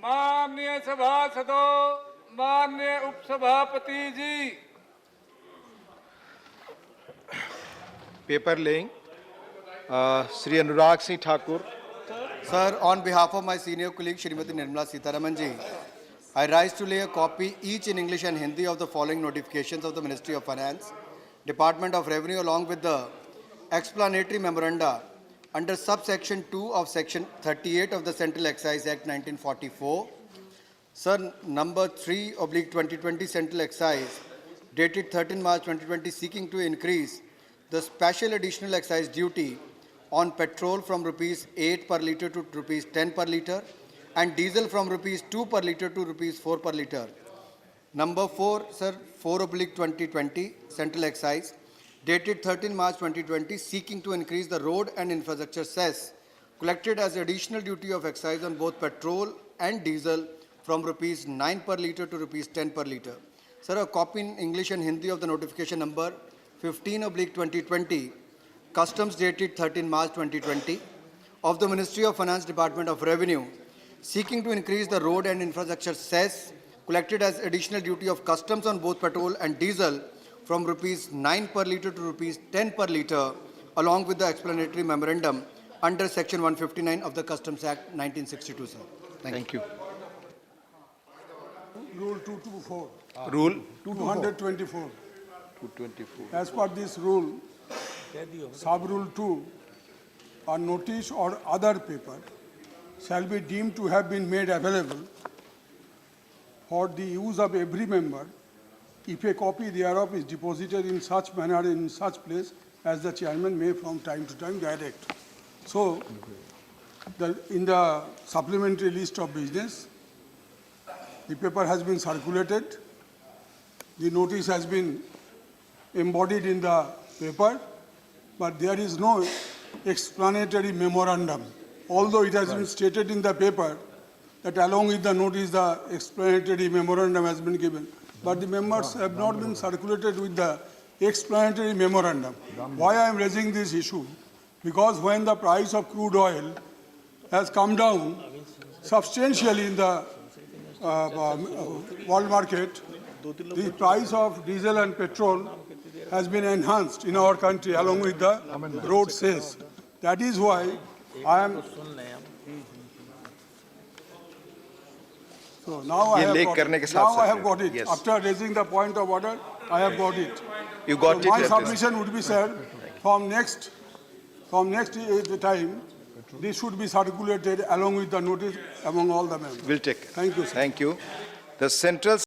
माननीय सभासदों, माननीय उपसभापति जी, paper laying Shri Anurag Singh Thakur. Sir, on behalf of my senior colleague Shrimati Nirmala Sitharaman ji, I rise to lay a copy each in English and Hindi of the following notifications of the Ministry of Finance, Department of Revenue along with the explanatory memoranda under subsection 2 of section 38 of the Central Excise Act 1944. Sir, number 3/2020 Central Excise dated 13 March 2020 seeking to increase the special additional excise duty on petrol from rupees 8 per litre to rupees 10 per litre and diesel from rupees 2 per litre to rupees 4 per litre. Number 4, sir, 4/2020 Central Excise dated 13 March 2020 seeking to increase the road and infrastructure cess collected as additional duty of excise on both petrol and diesel from rupees 9 per litre to rupees 10 per litre. Sir, a copy in English and Hindi of the notification number 15/2020, Customs dated 13 March 2020 of the Ministry of Finance, Department of Revenue, seeking to increase the road and infrastructure cess collected as additional duty of customs on both petrol and diesel from rupees 9 per litre to rupees 10 per litre, along with the explanatory memorandum under section 159 of the Customs Act 1962, sir. Thank you. Rule 224, Rule 224. 224. As per this rule, sub-rule 2, a notice or other paper shall be deemed to have been made available for the use of every member if a copy thereof is deposited in such manner in such place as the chairman may from time to time direct. So, in the supplementary list of business, the paper has been circulated, the notice has been embodied in the paper, but there is no explanatory memorandum. Although it has been stated in the paper that along with the notice the explanatory memorandum has been given, but the members have not been circulated with the explanatory memorandum. Why I am raising this issue? Because when the price of crude oil has come down substantially in the world market, the price of diesel and petrol has been enhanced in our country along with the road sales. That is why I am. So now I have got it. Yes. After raising the point of order, I have got it. You got So my it. submission would be, sir, from next time, this should be circulated along with the notice among all the members. We'll take it. Thank you, sir. Thank you. The Central